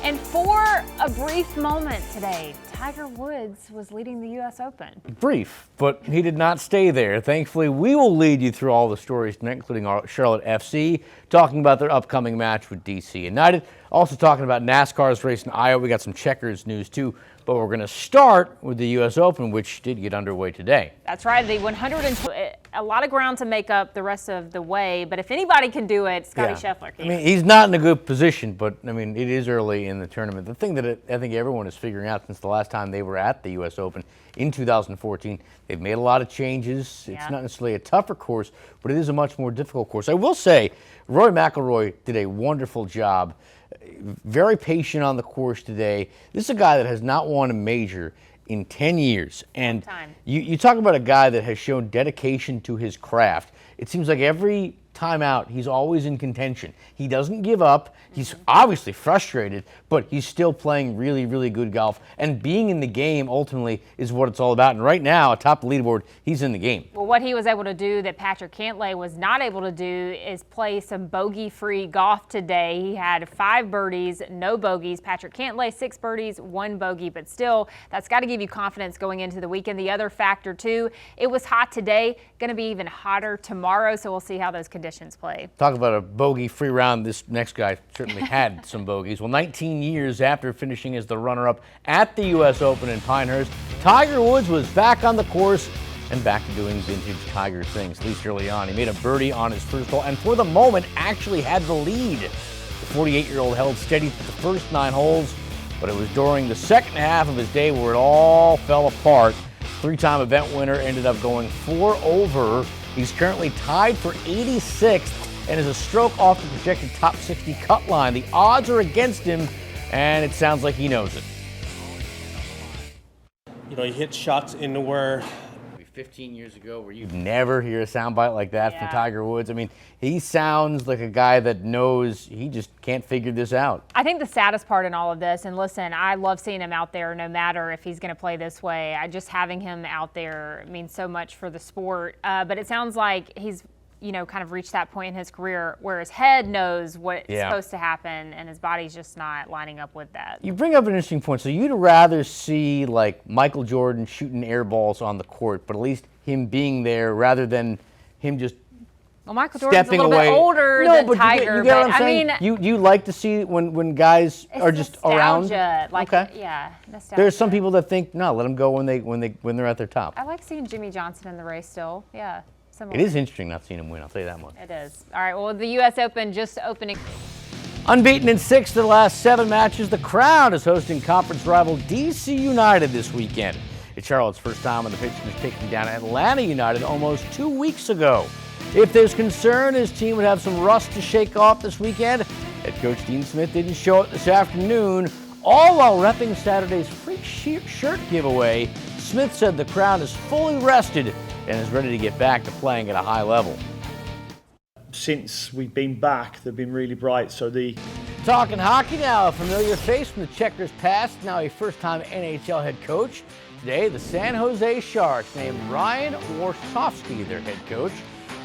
And for a brief moment today, Tiger Woods was leading the U.S. Open. Brief, but he did not stay there. Thankfully, we will lead you through all the stories tonight, including our Charlotte FC, talking about their upcoming match with DC United, also talking about NASCAR's race in Iowa. We got some Checkers news too, but we're going to start with the U.S. Open, which did get underway today. That's right, the 102, a lot of ground to make up the rest of the way, but if anybody can do it, Scotty Scheffler can. I mean, he's not in a good position, but I mean, it is early in the tournament. The thing that I think everyone is figuring out since the last time they were at the U.S. Open in 2014, they've made a lot of changes. It's not necessarily a tougher course, but it is a much more difficult course. I will say, Rory McIlroy did a wonderful job. Very patient on the course today. This is a guy that has not won a major in 10 years. And you talk about a guy that has shown dedication to his craft. It seems like every time out, he's always in contention. He doesn't give up. He's obviously frustrated, but he's still playing really, really good golf. And being in the game, ultimately, is what it's all about. And right now, atop the leaderboard, he's in the game. Well, what he was able to do that Patrick Cantlay was not able to do is play some bogey-free golf today. He had 5 birdies, no bogeys. Patrick Cantlay, 6 birdies, 1 bogey. But still, that's got to give you confidence going into the weekend. The other factor, too, it was hot today. Going to be even hotter tomorrow, so we'll see how those conditions play. Talk about a bogey-free round. This next guy certainly had some bogeys. Well, 19 years after finishing as the runner-up at the U.S. Open in Pinehurst, Tiger Woods was back on the course and back to doing vintage Tiger things, at least early on. He made a birdie on his first hole and for the moment actually had the lead. The 48-year-old held steady for the first 9 holes, but it was during the second half of his day where it all fell apart. 3-time event winner ended up going 4 over. He's currently tied for 86th and is a stroke off the projected top 60 cut line. The odds are against him, and it sounds like he knows it. You know, he hits shots into where 15 years ago where you'd never hear a soundbite like that from Tiger Woods. I mean, he sounds like a guy that knows he just can't figure this out. I think the saddest part in all of this, and listen, I love seeing him out there no matter if he's going to play this way. Just having him out there means so much for the sport. But it sounds like he's, kind of reached that point in his career where his head knows what's supposed to happen and his body's just not lining up with that. You bring up an interesting point. So you'd rather see like Michael Jordan shooting air balls on the court, but at least him being there rather than him just Michael Jordan's stepping a little away. bit older than Tiger. You get what I'm saying? You like to see when guys are just around. Nostalgia. There's some people that think no, let them go when they're at their top. I like seeing Jimmy Johnson in the race still. Yeah. Similar. It is interesting not seeing him win, I'll tell you that much. It is. All right, well, the U.S. Open just opening. Unbeaten in 6 of the last 7 matches, the Crown is hosting conference rival DC United this weekend. It's Charlotte's first time on the pitch since taking down Atlanta United almost 2 weeks ago. If there's concern his team would have some rust to shake off this weekend, head coach Dean Smith didn't show it this afternoon, all while repping Saturday's free shirt giveaway. Smith said the Crown is fully rested and is ready to get back to playing at a high level. Since we've been back, they've been really bright. Talking hockey now, a familiar face from the Checkers past, now a first-time NHL head coach. Today, the San Jose Sharks named Ryan Warsofsky their head coach.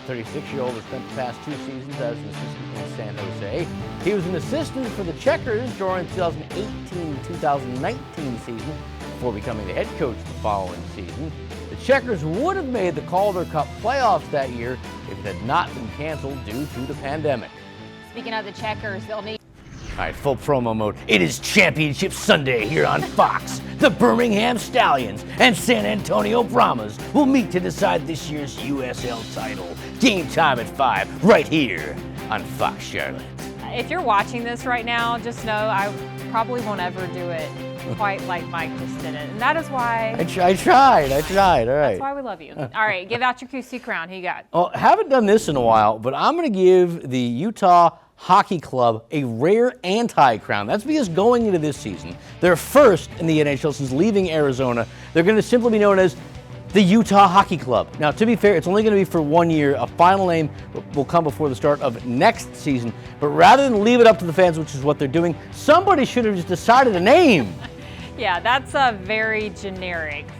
36-year-old has spent the past 2 seasons as an assistant in San Jose. He was an assistant for the Checkers during the 2018-2019 season before becoming the head coach the following season. The Checkers would have made the Calder Cup playoffs that year if it had not been canceled due to the pandemic. Speaking of the Checkers, they'll need... All right, full promo mode. It is Championship Sunday here on Fox. The Birmingham Stallions and San Antonio Brahmas will meet to decide this year's USL title. Game time at 5, right here on Fox Charlotte. If you're watching this right now, just know I probably won't ever do it quite like Mike just did it. And that is why... I tried. All right. That's why we love you. All right, give out your QC crown. Who you got? Well, haven't done this in a while, but I'm going to give the Utah Hockey Club a rare anti-crown. That's because going into this season, they're first in the NHL since leaving Arizona. They're going to simply be known as the Utah Hockey Club. Now, to be fair, it's only going to be for 1 year. A final name will come before the start of next season. But rather than leave it up to the fans, which is what they're doing, somebody should have just decided a name. Yeah, that's very generic.